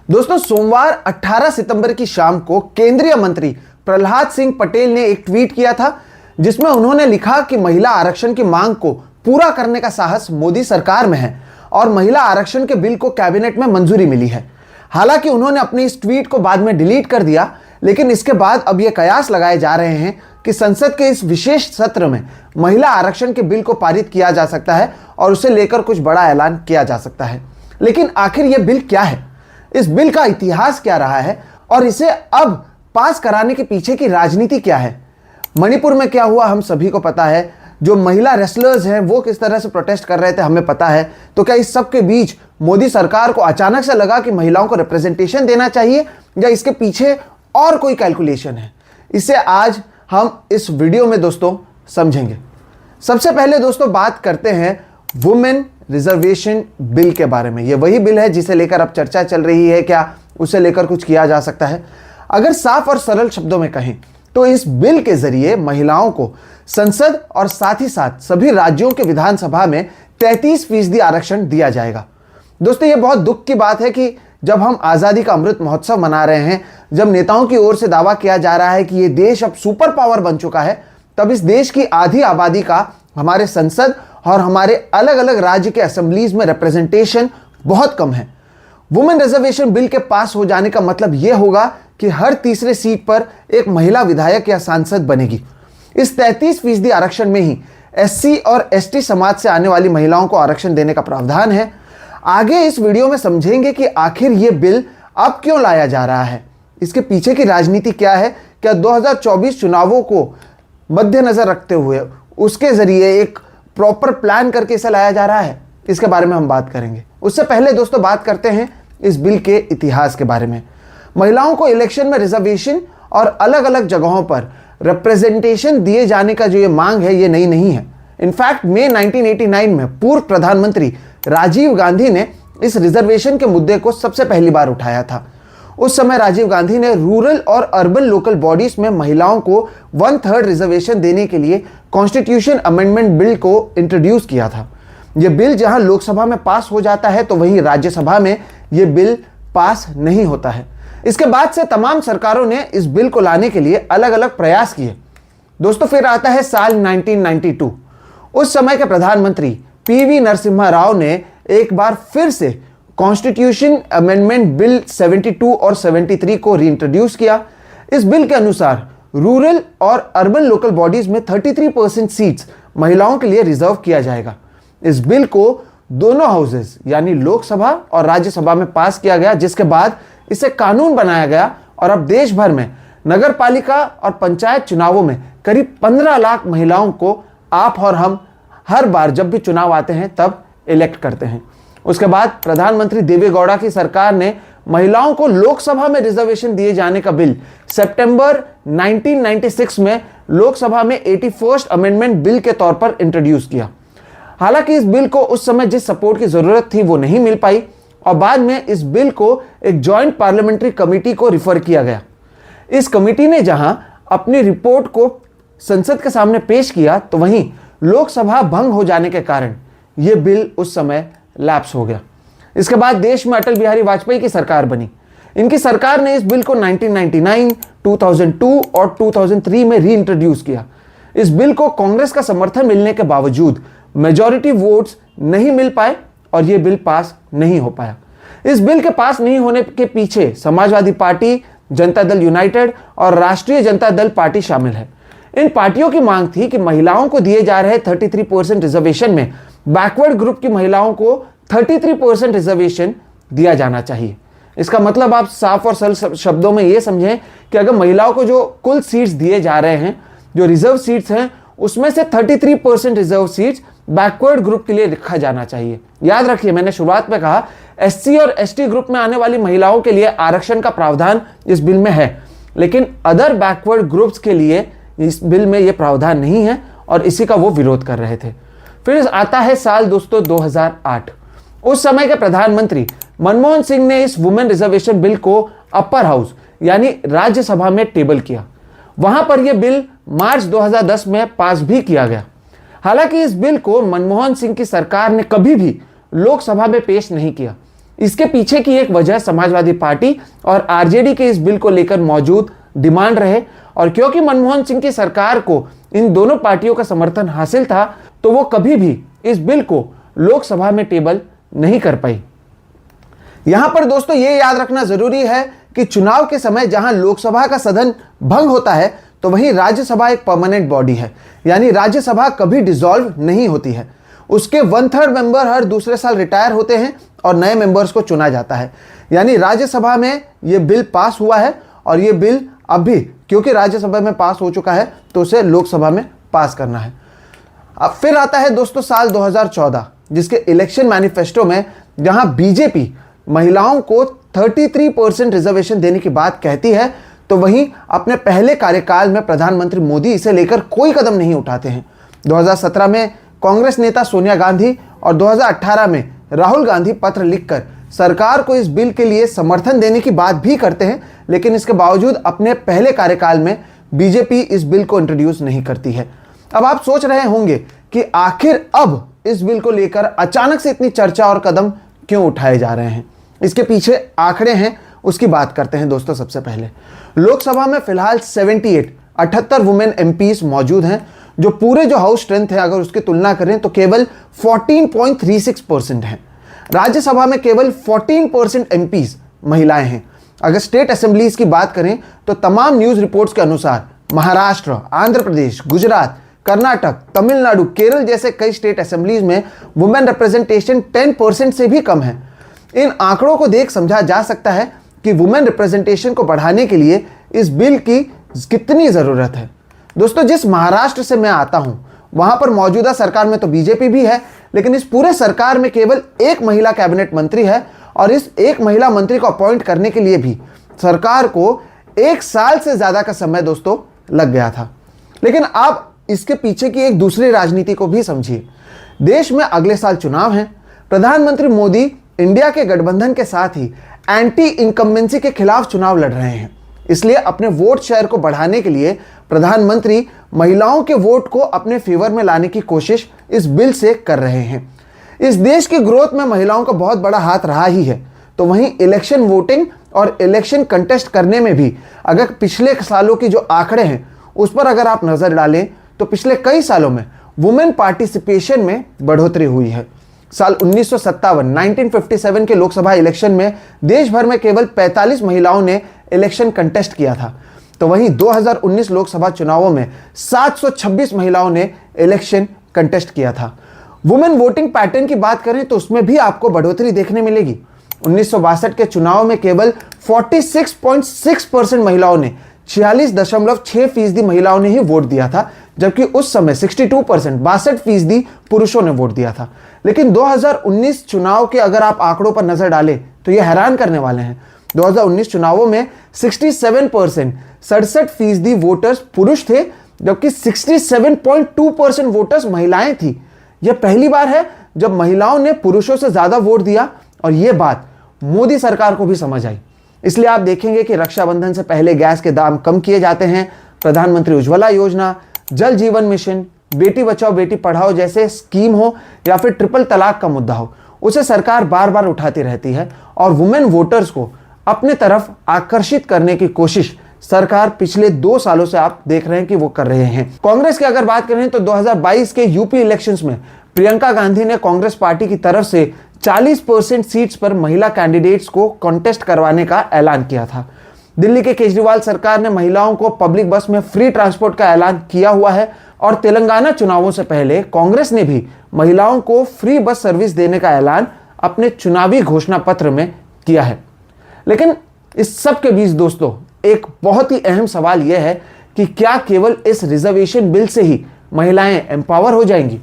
दोस्तों, सोमवार 18 सितंबर की शाम को केंद्रीय मंत्री प्रहलाद सिंह पटेल ने एक ट्वीट किया था, जिसमें उन्होंने लिखा कि महिला आरक्षण की मांग को पूरा करने का साहस मोदी सरकार में है और महिला आरक्षण के बिल को कैबिनेट में मंजूरी मिली है। हालांकि उन्होंने अपने इस ट्वीट को बाद में डिलीट कर दिया, लेकिन इसके बाद अब यह कयास लगाए जा रहे हैं कि संसद के इस विशेष सत्र में महिला आरक्षण के बिल को पारित किया जा सकता है और उसे लेकर कुछ बड़ा ऐलान किया जा सकता है। लेकिन आखिर यह बिल क्या है, इस बिल का इतिहास क्या रहा है और इसे अब पास कराने के पीछे की राजनीति क्या है? मणिपुर में क्या हुआ हम सभी को पता है। जो महिला रेसलर्स हैं वो किस तरह से प्रोटेस्ट कर रहे थे हमें पता है। तो क्या इस सब के बीच मोदी सरकार को अचानक से लगा कि महिलाओं को रिप्रेजेंटेशन देना चाहिए या इसके पीछे और कोई कैलकुलेशन है? इसे आज हम इस वीडियो में दोस्तों समझेंगे। सबसे पहले दोस्तों बात करते हैं वुमेन रिजर्वेशन बिल के बारे में। यह वही बिल है जिसे लेकर अब चर्चा चल रही है, क्या उसे लेकर कुछ किया जा सकता है? अगर साफ और सरल शब्दों में कहें तो इस बिल के जरिए महिलाओं को संसद और साथ ही साथ सभी राज्यों के विधानसभा में 33% आरक्षण दिया जाएगा। दोस्तों, यह बहुत दुख की बात है कि जब हम आज़ादी का अमृत महोत्सव मना रहे हैं, जब नेताओं की ओर से दावा किया जा रहा है कि यह देश अब सुपर पावर बन चुका है, तब इस देश की आधी आबादी का हमारे संसद और हमारे अलग अलग राज्य के असेंबलीज में रिप्रेजेंटेशन बहुत कम है। वुमेन रिजर्वेशन बिल के पास हो जाने का मतलब यह होगा कि हर तीसरे सीट पर एक महिला विधायक या सांसद बनेगी। इस 33% आरक्षण में ही एससी और एसटी समाज से आने वाली महिलाओं को आरक्षण देने का प्रावधान है। आगे इस वीडियो में समझेंगे कि आखिर यह बिल अब क्यों लाया जा रहा है, इसके पीछे की राजनीति क्या है, क्या 2024 चुनावों को मद्देनजर रखते हुए उसके जरिए एक प्रॉपर प्लान करके इसे लाया जा रहा है, इसके बारे में हम बात करेंगे। उससे पहले दोस्तों बात करते हैं इस बिल के इतिहास के बारे में। महिलाओं को इलेक्शन में रिजर्वेशन और अलग अलग जगहों पर रिप्रेजेंटेशन दिए जाने का जो ये मांग है ये नई नहीं है। इनफैक्ट मई 1989 में पूर्व प्रधानमंत्री राजीव गांधी ने इस रिजर्वेशन के मुद्दे को सबसे पहली बार उठाया था। उस समय राजीव गांधी ने रूरल और अर्बन लोकल बॉडीज में महिलाओं को 1/3 रिजर्वेशन देने के लिए कॉन्स्टिट्यूशन अमेंडमेंट बिल को इंट्रोड्यूस किया था। यह बिल जहां लोकसभा में पास हो जाता है तो वहीं राज्यसभा में यह बिल पास नहीं होता है। इसके बाद से तमाम सरकारों ने इस बिल को लाने के लिए अलग अलग प्रयास किए। दोस्तों, फिर आता है साल 1992। उस समय के प्रधानमंत्री पीवी नरसिम्हा राव ने एक बार फिर से कॉन्स्टिट्यूशन अमेंडमेंट बिल 72 और 73 को रीइंट्रोड्यूस किया। इस बिल के अनुसार रूरल और अर्बन लोकल बॉडीज में 33% सीट्स महिलाओं के लिए रिजर्व किया जाएगा। इस बिल को दोनों हाउसेस यानी लोकसभा और राज्यसभा में पास किया गया, जिसके बाद इसे कानून बनाया गया और अब देश भर में नगर पालिका और पंचायत चुनावों में करीब 15 लाख महिलाओं को आप और हम हर बार जब भी चुनाव आते हैं तब इलेक्ट करते हैं। उसके बाद प्रधानमंत्री देवेगौड़ा की सरकार ने महिलाओं को लोकसभा में रिजर्वेशन दिए जाने का बिल सितंबर 1996 में लोकसभा में 81st अमेंडमेंट बिल के तौर पर इंट्रोड्यूस किया। हालांकि इस बिल को उस समय जिस सपोर्ट की जरूरत थी वो नहीं मिल पाई और बाद में इस बिल को एक जॉइंट पार्लियामेंट्री कमेटी को रिफर किया गया। इस कमेटी ने जहां अपनी रिपोर्ट को संसद के सामने पेश किया तो वहीं लोकसभा भंग हो जाने के कारण यह बिल उस समय लैप्स हो गया। इसके बाद देश में अटल बिहारी वाजपेयी की सरकार बनी। इनकी सरकार ने इस बिल को 1999, 2002 और 2003 में रीइंट्रोड्यूस किया। इस बिल को कांग्रेस का समर्थन मिलने के बावजूद मेजॉरिटी वोट्स नहीं मिल पाए और यह बिल पास नहीं हो पाया। इस बिल के पास नहीं होने के पीछे समाजवादी पार्टी, जनता दल यूनाइटेड और राष्ट्रीय जनता दल पार्टी शामिल है। इन पार्टियों की मांग थी कि महिलाओं को दिए जा रहे 33% रिजर्वेशन में बैकवर्ड ग्रुप की महिलाओं को 33% रिजर्वेशन दिया जाना चाहिए। इसका मतलब आप साफ और सरल शब्दों में यह समझें कि अगर महिलाओं को जो कुल सीट्स दिए जा रहे हैं, जो रिजर्व सीट्स हैं, उसमें से 33% रिजर्व सीट्स बैकवर्ड ग्रुप के लिए रखा जाना चाहिए। याद रखिए, मैंने शुरुआत में कहा एससी और एसटी ग्रुप में आने वाली महिलाओं के लिए आरक्षण का प्रावधान इस बिल में है, लेकिन अदर बैकवर्ड ग्रुप्स के लिए इस बिल में यह प्रावधान नहीं है और इसी का वो विरोध कर रहे थे। फिर आता है साल दोस्तों 2008। उस समय के प्रधानमंत्री मनमोहन सिंह ने इस वुमेन रिजर्वेशन बिल को अपर हाउस यानी राज्यसभा में टेबल किया। वहां पर यह बिल मार्च 2010 में पास भी किया गया। हालांकि इस बिल को मनमोहन सिंह की सरकार ने कभी भी लोकसभा में पेश नहीं किया। इसके पीछे की एक वजह समाजवादी पार्टी और आरजेडी के इस बिल को लेकर मौजूद डिमांड रहे, और क्योंकि मनमोहन सिंह की सरकार को इन दोनों पार्टियों का समर्थन हासिल था तो वो कभी भी इस बिल को लोकसभा में टेबल नहीं कर पाई। यहां पर दोस्तों ये याद रखना जरूरी है कि चुनाव के समय जहां लोकसभा का सदन भंग होता है तो वहीं राज्यसभा एक परमानेंट बॉडी है, यानी राज्यसभा कभी डिसॉल्व नहीं होती है। उसके 1/3 मेंबर हर दूसरे साल रिटायर होते हैं और नए मेंबर्स को चुना जाता है। यानी राज्यसभा में यह बिल पास हुआ है और यह बिल अब भी क्योंकि राज्यसभा में पास हो चुका है तो उसे लोकसभा में पास करना है। अब फिर आता है दोस्तों साल 2014, जिसके इलेक्शन मैनिफेस्टो में जहां बीजेपी महिलाओं को 33% रिजर्वेशन देने की बात कहती है, तो वहीं अपने पहले कार्यकाल में प्रधानमंत्री मोदी इसे लेकर कोई कदम नहीं उठाते हैं। 2017 में कांग्रेस नेता सोनिया गांधी और 2018 में राहुल गांधी पत्र लिखकर सरकार को इस बिल के लिए समर्थन देने की बात भी करते हैं, लेकिन इसके बावजूद अपने पहले कार्यकाल में बीजेपी इस बिल को इंट्रोड्यूस नहीं करती है। अब आप सोच रहे होंगे कि आखिर अब इस बिल को लेकर अचानक से इतनी चर्चा और कदम क्यों उठाए जा रहे हैं। इसके पीछे आंकड़े हैं, उसकी बात करते हैं दोस्तों। सबसे पहले लोकसभा में फिलहाल 78 वुमेन एमपीज मौजूद हैं, जो पूरे जो हाउस स्ट्रेंथ है अगर उसकी तुलना करें तो केवल 14.36% है। राज्यसभा में केवल 14% एमपीज महिलाएं हैं। अगर स्टेट असेंबलीज की बात करें तो तमाम न्यूज रिपोर्ट्स के अनुसार महाराष्ट्र, आंध्र प्रदेश, गुजरात, कर्नाटक, तमिलनाडु, केरल जैसे कई स्टेट असेंबलीज में वुमेन रिप्रेजेंटेशन 10% से भी कम है। इन आंकड़ों को देख समझा जा सकता है कि वुमेन रिप्रेजेंटेशन को बढ़ाने के लिए इस बिल की कितनी जरूरत है। दोस्तों, जिस महाराष्ट्र से मैं आता हूं वहां पर मौजूदा सरकार में तो बीजेपी भी है, लेकिन इस पूरे सरकार में केवल एक महिला कैबिनेट मंत्री है, और इस एक महिला मंत्री को अपॉइंट करने के लिए भी सरकार को 1 साल से ज्यादा का समय दोस्तों लग गया था। लेकिन आप इसके पीछे की एक दूसरी राजनीति को भी समझिए। देश में अगले साल चुनाव है। प्रधानमंत्री मोदी इंडिया के गठबंधन के साथ ही एंटी इनकम्बेंसी के खिलाफ चुनाव लड़ रहे हैं। इसलिए अपने वोट शेयर को बढ़ाने के लिए प्रधानमंत्री महिलाओं के वोट को अपने फेवर में लाने की कोशिश इस बिल से कर रहे हैं। इस देश की ग्रोथ में महिलाओं का बहुत बड़ा हाथ रहा ही है, तो वहीं इलेक्शन वोटिंग और इलेक्शन कंटेस्ट करने में भी अगर पिछले सालों की जो आंकड़े हैं उस पर अगर आप नजर डालें तो पिछले कई सालों में वुमेन पार्टिसिपेशन में बढ़ोतरी हुई है। साल 1957 के लोकसभा इलेक्शन में देश भर में केवल 45 महिलाओं ने इलेक्शन कंटेस्ट किया था, तो वहीं 2019 लोकसभा चुनावों में 726 महिलाओं ने इलेक्शन कंटेस्ट किया था। वुमेन वोटिंग पैटर्न की बात करें तो उसमें भी आपको बढ़ोतरी देखने मिलेगी। 1962 के चुनाव में केवल 46.6% महिलाओं ने, 46.6% महिलाओं ने ही वोट दिया था, जबकि उस समय 62% पुरुषों ने वोट दिया था। लेकिन 2019 चुनाव के अगर आप आंकड़ों पर नजर डालें तो यह हैरान करने वाले हैं। 2019 चुनावों में 67% वोटर्स पुरुष थे, जबकि 67.2% वोटर्स महिलाएं थी। यह पहली बार है जब महिलाओं ने पुरुषों से ज्यादा वोट दिया, और यह बात मोदी सरकार को भी समझ आई। इसलिए आप देखेंगे कि रक्षाबंधन से पहले गैस के दाम कम किए जाते हैं। प्रधानमंत्री उज्ज्वला योजना, जल जीवन मिशन, बेटी बचाओ बेटी पढ़ाओ जैसे स्कीम हो या फिर ट्रिपल तलाक का मुद्दा हो, उसे सरकार बार बार उठाती रहती है, और वुमेन वोटर्स को अपने तरफ आकर्षित करने की कोशिश सरकार पिछले 2 सालों से आप देख रहे हैं कि वो कर रहे हैं। कांग्रेस की अगर बात करें तो 2022 के यूपी इलेक्शंस में प्रियंका गांधी ने कांग्रेस पार्टी की तरफ से 40% सीट्स पर महिला कैंडिडेट्स को कॉन्टेस्ट करवाने का ऐलान किया था। दिल्ली के केजरीवाल सरकार ने महिलाओं को पब्लिक बस में फ्री ट्रांसपोर्ट का ऐलान किया हुआ है, और तेलंगाना चुनावों से पहले कांग्रेस ने भी महिलाओं को फ्री बस सर्विस देने का ऐलान अपने चुनावी घोषणा पत्र में किया है। लेकिन इस सब के बीच दोस्तों एक बहुत ही अहम सवाल यह है कि क्या केवल इस रिजर्वेशन बिल से ही महिलाएं एम्पावर हो जाएंगी?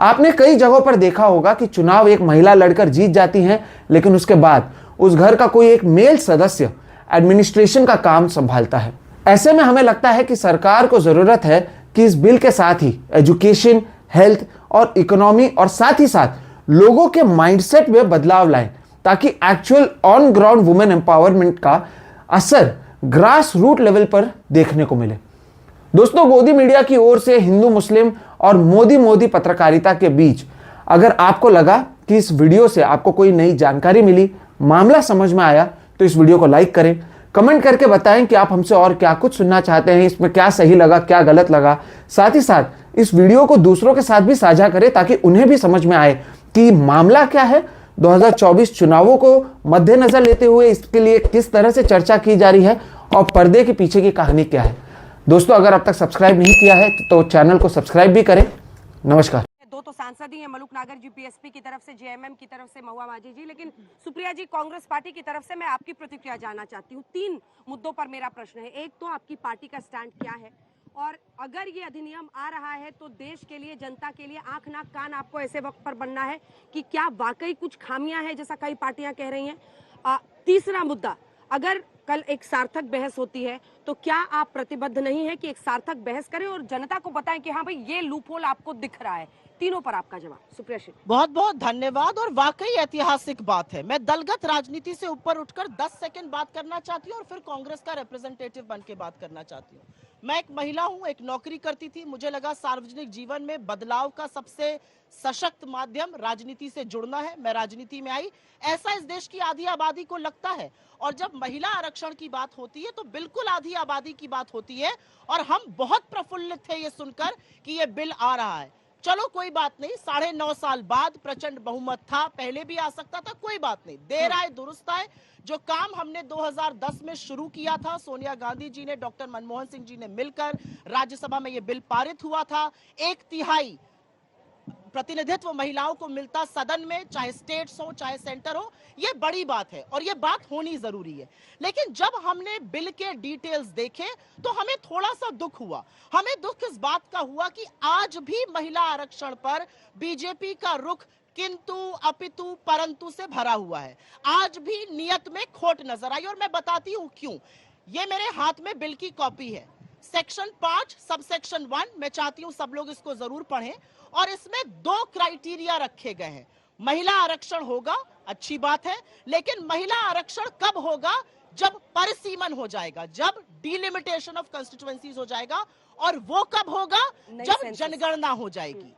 आपने कई जगहों पर देखा होगा कि चुनाव एक महिला लड़कर जीत जाती हैं, लेकिन उसके बाद उस घर का कोई एक मेल सदस्य एडमिनिस्ट्रेशन का काम संभालता है। ऐसे में हमें लगता है कि सरकार को जरूरत है कि इस बिल के साथ ही एजुकेशन, हेल्थ और इकोनॉमी और साथ ही साथ लोगों के माइंडसेट में बदलाव लाएं, ताकि actual on ground women empowerment का असर ग्रास रूट लेवल पर देखने को मिले। दोस्तों, गोदी मीडिया की ओर से हिंदू मुस्लिम और मोदी पत्रकारिता के बीच अगर आपको लगा कि इस वीडियो से आपको कोई नई जानकारी मिली मामला समझ में आया तो इस वीडियो को लाइक करें, कमेंट करके बताएं कि आप हमसे और क्या कुछ सुनना चाहते हैं, इसमें क्या सही लगा, क्या गलत लगा। साथ ही साथ इस वीडियो को दूसरों के साथ भी साझा करें ताकि उन्हें भी समझ में आए कि मामला क्या है, 2024 चुनावों को मद्देनजर लेते हुए इसके लिए किस तरह से चर्चा की जा रही है और पर्दे के पीछे की कहानी क्या है। दोस्तों, अगर अब तक सब्सक्राइब नहीं किया है तो चैनल को सब्सक्राइब भी करें। नमस्कार। दो तो सांसद ही हैं, मलूक नागर जी बीएसपी की तरफ से, जेएमएम की तरफ से महुआ माझी जी, लेकिन सुप्रिया जी कांग्रेस पार्टी की तरफ से मैं आपकी प्रतिक्रिया जानना चाहती हूँ। 3 मुद्दों पर मेरा प्रश्न है। एक तो आपकी पार्टी का स्टैंड क्या है, और अगर ये अधिनियम आ रहा है तो देश के लिए, जनता के लिए आंख नाक कान आपको ऐसे वक्त पर बनना है कि क्या वाकई कुछ खामियां हैं जैसा कई पार्टियां कह रही हैं। तीसरा मुद्दा, अगर कल एक सार्थक बहस होती है तो क्या आप प्रतिबद्ध नहीं है कि एक सार्थक बहस करें और जनता को बताएं कि हाँ भाई ये लूपहोल आपको दिख रहा है। तीनों पर आपका जवाब। सुप्रिया जी, बहुत बहुत धन्यवाद। और वाकई ऐतिहासिक बात है। मैं दलगत राजनीति से ऊपर उठकर 10 सेकंड बात करना चाहती हूँ और फिर कांग्रेस का रिप्रेजेंटेटिव बन के बात करना चाहती हूँ। मैं एक महिला हूँ, एक नौकरी करती थी। मुझे लगा सार्वजनिक जीवन में बदलाव का सबसे सशक्त माध्यम राजनीति से जुड़ना है। मैं राजनीति में आई, ऐसा इस देश की आधी आबादी को लगता है। और जब महिला आरक्षण की बात होती है तो बिल्कुल आधी आबादी की बात होती है। और हम बहुत प्रफुल्लित थे ये सुनकर कि ये बिल आ रहा है। चलो कोई बात नहीं, 9.5 साल बाद प्रचंड बहुमत था, पहले भी आ सकता था, कोई बात नहीं। देर आए दुरुस्त आए। जो काम हमने 2010 में शुरू किया था, सोनिया गांधी जी ने, डॉक्टर मनमोहन सिंह जी ने मिलकर, राज्यसभा में यह बिल पारित हुआ था। 1/3 प्रतिनिधित्व महिलाओं को मिलता सदन में, चाहे स्टेट्स हो चाहे सेंटर हो, यह बड़ी बात है और यह बात होनी जरूरी है। लेकिन जब हमने बिल के डिटेल्स देखे तो हमें थोड़ा सा दुख हुआ। हमें दुख इस बात का हुआ कि आज भी महिला आरक्षण पर बीजेपी का रुख किंतु अपितु परंतु से भरा हुआ है। आज भी नियत में खोट नजर आई और मैं बताती हूं क्यों। ये मेरे हाथ में बिल की कॉपी है। सेक्शन 5 सबसेक्शन 1, मैं चाहती हूं सब लोग इसको जरूर पढ़ें। और इसमें 2 क्राइटेरिया रखे गए हैं। महिला आरक्षण होगा, अच्छी बात है, लेकिन महिला आरक्षण कब होगा? जब परिसीमन हो जाएगा, जब डिलिमिटेशन ऑफ कंस्टिट्यूएंसीज हो जाएगा। और वो कब होगा? जब जनगणना हो जाएगी।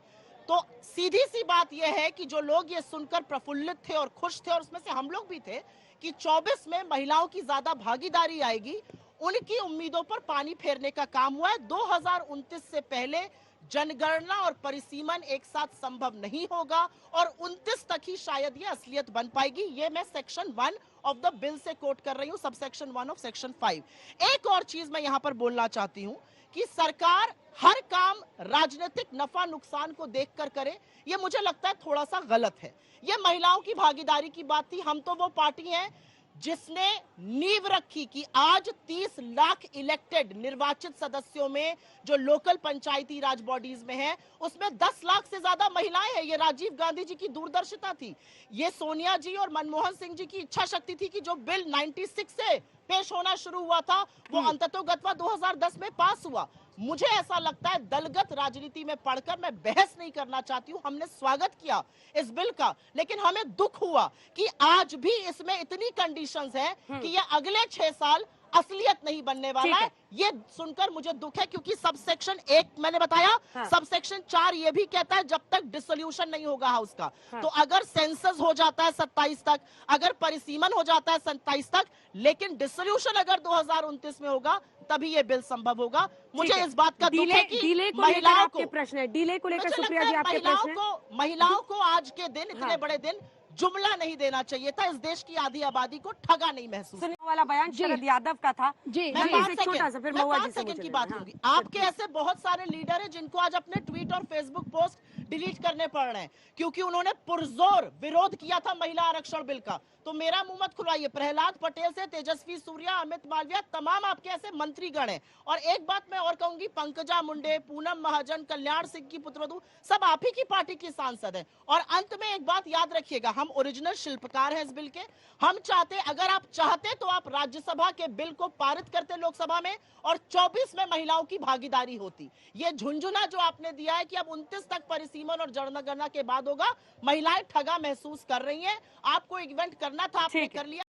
तो सीधी सी बात यह है कि जो लोग ये सुनकर प्रफुल्लित थे और खुश थे, और उसमें से हम लोग भी थे, कि 24 में महिलाओं की ज्यादा भागीदारी आएगी, उनकी उम्मीदों पर पानी फेरने का काम हुआ है। 2029 से पहले जनगणना और परिसीमन एक साथ संभव नहीं होगा और 29 तक ही शायद ये असलियत बन पाएगी। ये मैं सेक्शन 1 ऑफ द बिल से कोट कर रही हूं, सबसेक्शन 1 ऑफ सेक्शन 5। एक और चीज मैं यहां पर बोलना चाहती हूं कि सरकार हर काम राजनीतिक नफा नुकसान को देखकर करे, ये मुझे लगता है थोड़ा सा गलत है। ये महिलाओं की भागीदारी की बात थी। हम तो वो पार्टी हैं जिसने नींव रखी कि आज 30 लाख इलेक्टेड निर्वाचित सदस्यों में जो लोकल पंचायती राज बॉडीज में है, उसमें 10 लाख से ज्यादा महिलाएं हैं। ये राजीव गांधी जी की दूरदर्शिता थी। ये सोनिया जी और मनमोहन सिंह जी की इच्छा शक्ति थी कि जो बिल 96 से पेश होना शुरू हुआ था वो अंततोगत्वा 2010 में पास हुआ। मुझे ऐसा लगता है, दलगत राजनीति में पढ़कर मैं बहस नहीं करना चाहती हूं। हमने स्वागत किया इस बिल का, लेकिन हमें दुख हुआ कि आज भी इसमें इतनी कंडीशंस हैं कि ये अगले 6 साल असलियत नहीं बनने वाला है। ये सुनकर मुझे दुख है, क्योंकि सबसेक्शन 1 मैंने बताया, सबसेक्शन 4 ये भी कहता है जब तक डिसोल्यूशन नहीं होगा हाउस का। तो अगर सेंसस हो जाता है 27 तक, अगर परिसीमन हो जाता है 27 तक, लेकिन डिसोल्यूशन अगर 2029 में होगा, तभी ये बिल संभव होगा। मुझे इस बात का दुख है कि महिलाओं को प्रश्न है, डीले को लेकर सुप्रिया जी आपके प्रश्न है। महिलाओं को आज के दिन, इतने बड़े दिन जुमला नहीं देना चाहिए था। इस देश की आधी आबादी को ठगा नहीं महसूस। वाला बयान शरद यादव का था। जी, मैं 5 सेकंड की बात होगी। आपके ऐसे बहुत सारे लीडर हैं जिनको आज अपने ट्वीट और फेसबुक पोस्ट डिलीट करने पड़ रहे हैं क्योंकि उन्होंने पुरजोर विरोध किया था महिला आरक्षण बिल का। तो मेरा मुंह मत खुलवाइए। प्रहलाद पटेल से तेजस्वी सूर्या, अमित मालविया, तमाम आपके ऐसे मंत्रीगण हैं। और एक बात मैं और कहूंगी, पंकजा मुंडे, पूनम महाजन, कल्याण सिंह की पुत्रवधू, सब आप ही की पार्टी की सांसद हैं। और अंत में एक बात याद रखिएगा, हम ओरिजिनल शिल्पकार हैं इस बिल के। हम चाहते, अगर आप चाहते तो आप राज्यसभा के बिल को पारित करते लोकसभा में और 24 में महिलाओं की भागीदारी होती। ये झुंझुना जो आपने दिया है कि अब 29 तक परिसीमन और जनगणना के बाद होगा, महिलाएं ठगा महसूस कर रही हैं। आपको इवेंट करना था, आपने कर लिया।